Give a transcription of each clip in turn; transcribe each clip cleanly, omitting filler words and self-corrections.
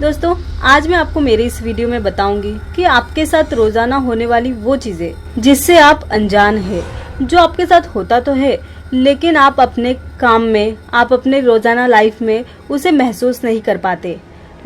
दोस्तों, आज मैं आपको मेरे इस वीडियो में बताऊंगी कि आपके साथ रोजाना होने वाली वो चीजें जिससे आप अनजान है, जो आपके साथ होता तो है लेकिन आप अपने काम में, आप अपने रोजाना लाइफ में उसे महसूस नहीं कर पाते।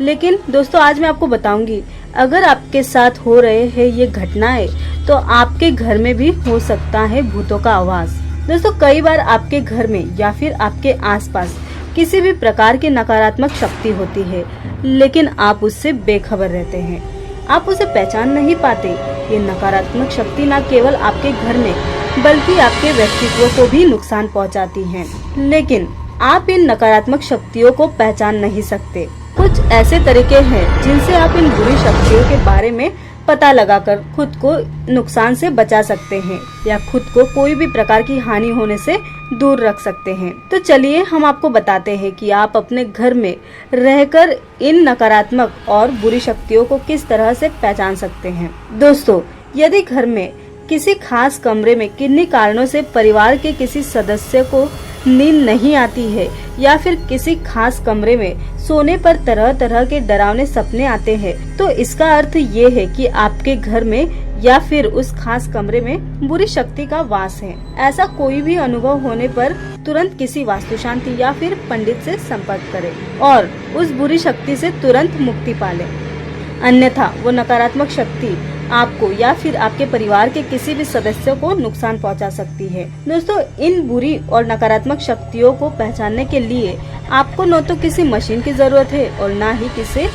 लेकिन दोस्तों, आज मैं आपको बताऊंगी, अगर आपके साथ हो रहे हैं ये घटनाएं, तो आपके घर में भी हो सकता है भूतों का आवाज। दोस्तों, कई बार आपके घर में या फिर आपके आसपास किसी भी प्रकार की नकारात्मक शक्ति होती है, लेकिन आप उससे बेखबर रहते हैं, आप उसे पहचान नहीं पाते। ये नकारात्मक शक्ति न केवल आपके घर में बल्कि आपके व्यक्तित्व को भी नुकसान पहुंचाती है, लेकिन आप इन नकारात्मक शक्तियों को पहचान नहीं सकते। कुछ ऐसे तरीके हैं जिनसे आप इन बुरी शक्तियों के बारे में पता लगाकर खुद को नुकसान से बचा सकते हैं या खुद को कोई भी प्रकार की हानि होने से दूर रख सकते हैं। तो चलिए हम आपको बताते हैं कि आप अपने घर में रहकर इन नकारात्मक और बुरी शक्तियों को किस तरह से पहचान सकते हैं। दोस्तों, यदि घर में किसी खास कमरे में किन्हीं कारणों से परिवार के किसी सदस्य को नींद नहीं आती है या फिर किसी खास कमरे में सोने पर तरह तरह के डरावने सपने आते हैं, तो इसका अर्थ ये है कि आपके घर में या फिर उस खास कमरे में बुरी शक्ति का वास है। ऐसा कोई भी अनुभव होने पर तुरंत किसी वास्तु शांति या फिर पंडित से संपर्क करें और उस बुरी शक्ति से तुरंत मुक्ति पालें, अन्यथा वो नकारात्मक शक्ति आपको या फिर आपके परिवार के किसी भी सदस्य को नुकसान पहुंचा सकती है। दोस्तों, इन बुरी और नकारात्मक शक्तियों को पहचानने के लिए आपको न तो किसी मशीन की जरूरत है और न ही किसी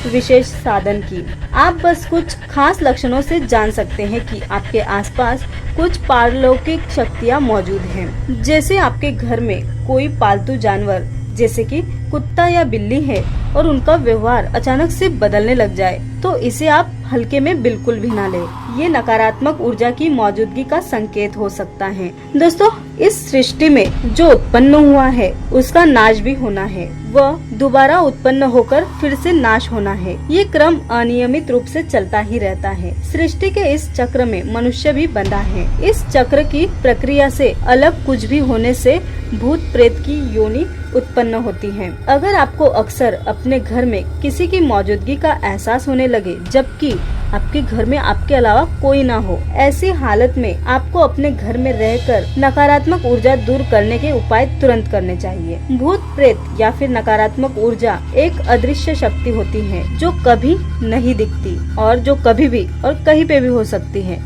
विशेष साधन की। आप बस कुछ खास लक्षणों से जान सकते हैं कि आपके आसपास कुछ पारलौकिक शक्तियाँ मौजूद हैं। जैसे आपके घर में कोई पालतू जानवर जैसे कि कुत्ता या बिल्ली है और उनका व्यवहार अचानक से बदलने लग जाए, तो इसे आप हल्के में बिल्कुल भी ना लें। ये नकारात्मक ऊर्जा की मौजूदगी का संकेत हो सकता है। दोस्तों, इस सृष्टि में जो उत्पन्न हुआ है उसका नाश भी होना है, वह दोबारा उत्पन्न होकर फिर से नाश होना है। ये क्रम अनियमित रूप से चलता ही रहता है। सृष्टि के इस चक्र में मनुष्य भी बंधा है। इस चक्र की प्रक्रिया से अलग कुछ भी होने से भूत प्रेत की योनि उत्पन्न होती है। अगर आपको अक्सर अपने घर में किसी की मौजूदगी का एहसास होने लगे जबकि आपके घर में आपके अलावा कोई ना हो, ऐसी हालत में आपको अपने घर में रहकर नकारात्मक ऊर्जा दूर करने के उपाय तुरंत करने चाहिए। भूत प्रेत या फिर नकारात्मक ऊर्जा एक अदृश्य शक्ति होती है जो कभी नहीं दिखती और जो कभी भी और कहीं पे भी हो सकती है।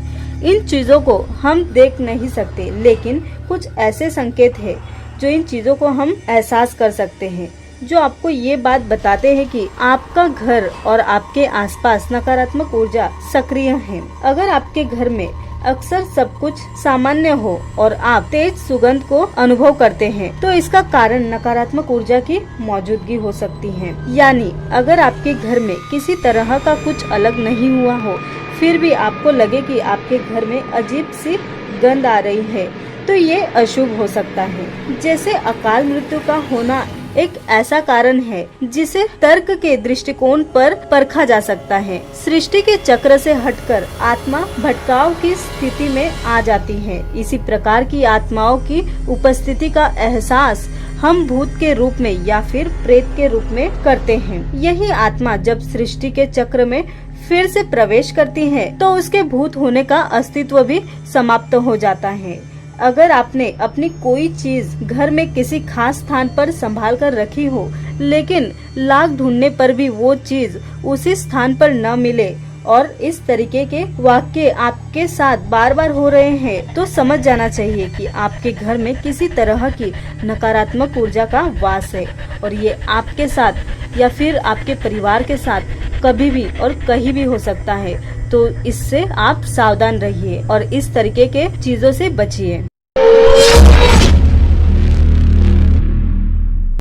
इन चीजों को हम देख नहीं सकते, लेकिन कुछ ऐसे संकेत है जो इन चीजों को हम एहसास कर सकते हैं, जो आपको ये बात बताते हैं कि आपका घर और आपके आसपास नकारात्मक ऊर्जा सक्रिय है। अगर आपके घर में अक्सर सब कुछ सामान्य हो और आप तेज सुगंध को अनुभव करते हैं, तो इसका कारण नकारात्मक ऊर्जा की मौजूदगी हो सकती है। यानी अगर आपके घर में किसी तरह का कुछ अलग नहीं हुआ हो, फिर भी आपको लगे कि आपके घर में अजीब सी गंध आ रही है, तो ये अशुभ हो सकता है। जैसे अकाल मृत्यु का होना एक ऐसा कारण है जिसे तर्क के दृष्टिकोण पर परखा जा सकता है। सृष्टि के चक्र से हटकर आत्मा भटकाव की स्थिति में आ जाती है। इसी प्रकार की आत्माओं की उपस्थिति का एहसास हम भूत के रूप में या फिर प्रेत के रूप में करते हैं। यही आत्मा जब सृष्टि के चक्र में फिर से प्रवेश करती है, तो उसके भूत होने का अस्तित्व भी समाप्त हो जाता है। अगर आपने अपनी कोई चीज घर में किसी खास स्थान पर संभाल कर रखी हो, लेकिन लाख ढूंढने पर भी वो चीज उसी स्थान पर न मिले और इस तरीके के वाक्य आपके साथ बार बार हो रहे हैं, तो समझ जाना चाहिए कि आपके घर में किसी तरह की नकारात्मक ऊर्जा का वास है और ये आपके साथ या फिर आपके परिवार के साथ कभी भी और कहीं भी हो सकता है। तो इससे आप सावधान रहिए और इस तरीके के चीजों से बचिए।